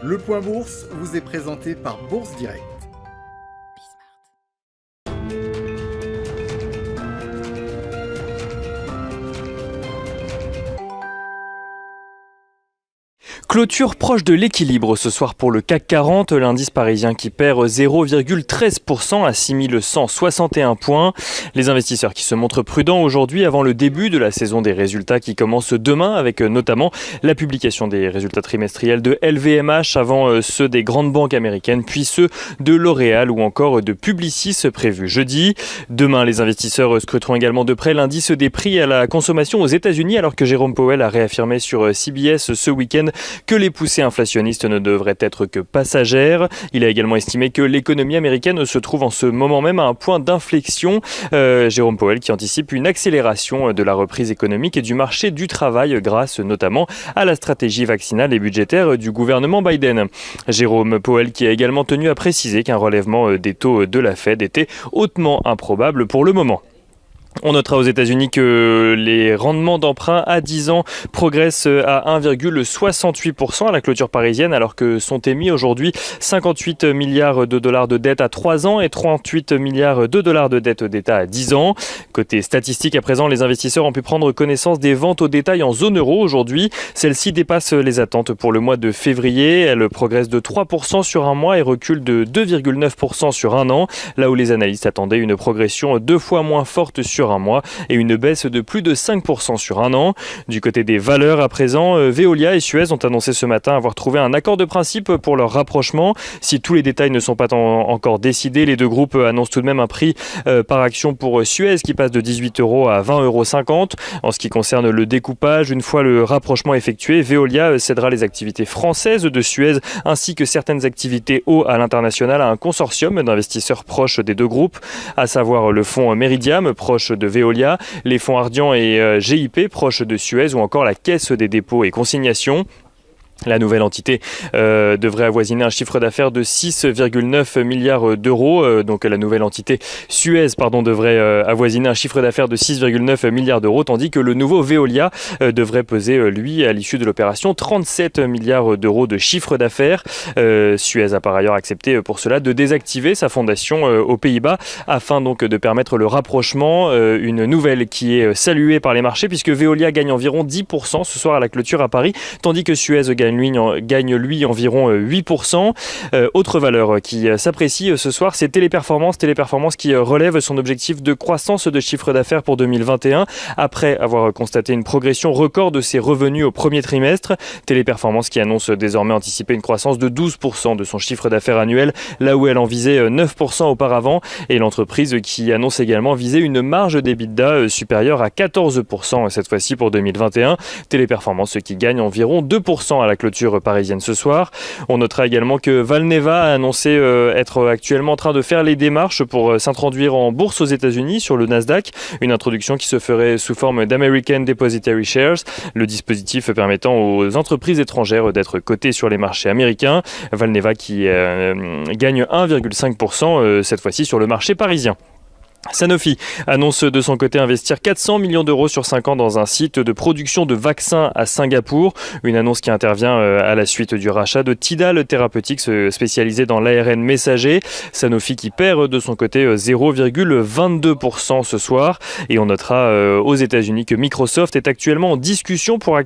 Le Point Bourse vous est présenté par Bourse Direct. Clôture proche de l'équilibre ce soir pour le CAC 40, l'indice parisien qui perd 0,13% à 6161 points. Les investisseurs qui se montrent prudents aujourd'hui avant le début de la saison des résultats qui commence demain avec notamment la publication des résultats trimestriels de LVMH avant ceux des grandes banques américaines puis ceux de L'Oréal ou encore de Publicis prévus jeudi. Demain, les investisseurs scruteront également de près l'indice des prix à la consommation aux États-Unis alors que Jérôme Powell a réaffirmé sur CBS ce week-end que les poussées inflationnistes ne devraient être que passagères. Il a également estimé que l'économie américaine se trouve en ce moment même à un point d'inflexion. Jérôme Powell qui anticipe une accélération de la reprise économique et du marché du travail grâce notamment à la stratégie vaccinale et budgétaire du gouvernement Biden. Jérôme Powell qui a également tenu à préciser qu'un relèvement des taux de la Fed était hautement improbable pour le moment. On notera aux États-Unis que les rendements d'emprunt à 10 ans progressent à 1,68% à la clôture parisienne alors que sont émis aujourd'hui 58 milliards de dollars de dette à 3 ans et 38 milliards de dollars de dette d'État à 10 ans. Côté statistique, à présent, les investisseurs ont pu prendre connaissance des ventes au détail en zone euro aujourd'hui. Celles-ci dépassent les attentes pour le mois de février. Elles progressent de 3% sur un mois et reculent de 2,9% sur un an, là où les analystes attendaient une progression 2 fois moins forte sur un mois et une baisse de plus de 5% sur un an. Du côté des valeurs à présent, Veolia et Suez ont annoncé ce matin avoir trouvé un accord de principe pour leur rapprochement. Si tous les détails ne sont pas encore décidés, les deux groupes annoncent tout de même un prix par action pour Suez qui passe de 18 € à 20,50 €. En ce qui concerne le découpage, une fois le rapprochement effectué, Veolia cédera les activités françaises de Suez ainsi que certaines activités eau à l'international à un consortium d'investisseurs proches des deux groupes, à savoir le fonds Meridiam, proche de Veolia, les fonds Ardian et GIP, proches de Suez, ou encore la Caisse des dépôts et consignations. La nouvelle entité devrait avoisiner un chiffre d'affaires de 6,9 milliards d'euros. Donc la nouvelle entité Suez devrait avoisiner un chiffre d'affaires de 6,9 milliards d'euros, tandis que le nouveau Veolia devrait peser, lui, à l'issue de l'opération, 37 milliards d'euros de chiffre d'affaires. Suez a par ailleurs accepté pour cela de désactiver sa fondation aux Pays-Bas afin donc de permettre le rapprochement. Une nouvelle qui est saluée par les marchés puisque Veolia gagne environ 10% ce soir à la clôture à Paris, tandis que Suez gagne lui environ 8%. Autre valeur qui s'apprécie ce soir, c'est Téléperformance qui relève son objectif de croissance de chiffre d'affaires pour 2021 après avoir constaté une progression record de ses revenus au premier trimestre. Téléperformance qui annonce désormais anticiper une croissance de 12% de son chiffre d'affaires annuel, là où elle en visait 9% auparavant, et l'entreprise qui annonce également viser une marge d'EBITDA supérieure à 14% cette fois-ci pour 2021. Téléperformance qui gagne environ 2% à la clôture parisienne ce soir. On notera également que Valneva a annoncé être actuellement en train de faire les démarches pour s'introduire en bourse aux États-Unis sur le Nasdaq, une introduction qui se ferait sous forme d'American Depositary Shares, le dispositif permettant aux entreprises étrangères d'être cotées sur les marchés américains. Valneva qui gagne 1,5% cette fois-ci sur le marché parisien. Sanofi annonce de son côté investir 400 millions d'euros sur 5 ans dans un site de production de vaccins à Singapour. Une annonce qui intervient à la suite du rachat de Tidal Therapeutics spécialisé dans l'ARN messager. Sanofi qui perd de son côté 0,22% ce soir. Et on notera aux États-Unis que Microsoft est actuellement en discussion pour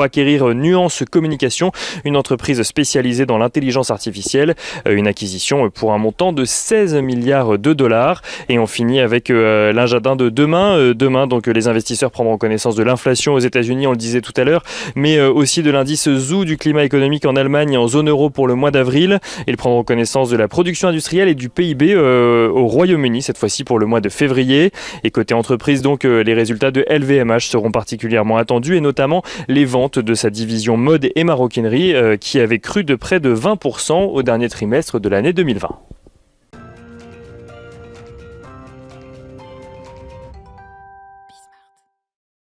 acquérir Nuance Communication, une entreprise spécialisée dans l'intelligence artificielle. Une acquisition pour un montant de 16 milliards de dollars. Et on finit avec l'agenda de demain. Demain, donc, les investisseurs prendront connaissance de l'inflation aux États-Unis, on le disait tout à l'heure, mais aussi de l'indice ZOO du climat économique en Allemagne et en zone euro pour le mois d'avril. Ils prendront connaissance de la production industrielle et du PIB au Royaume-Uni, cette fois-ci pour le mois de février. Et côté entreprise, donc, les résultats de LVMH seront particulièrement attendus, et notamment les ventes de sa division mode et maroquinerie qui avait cru de près de 20% au dernier trimestre de l'année 2020.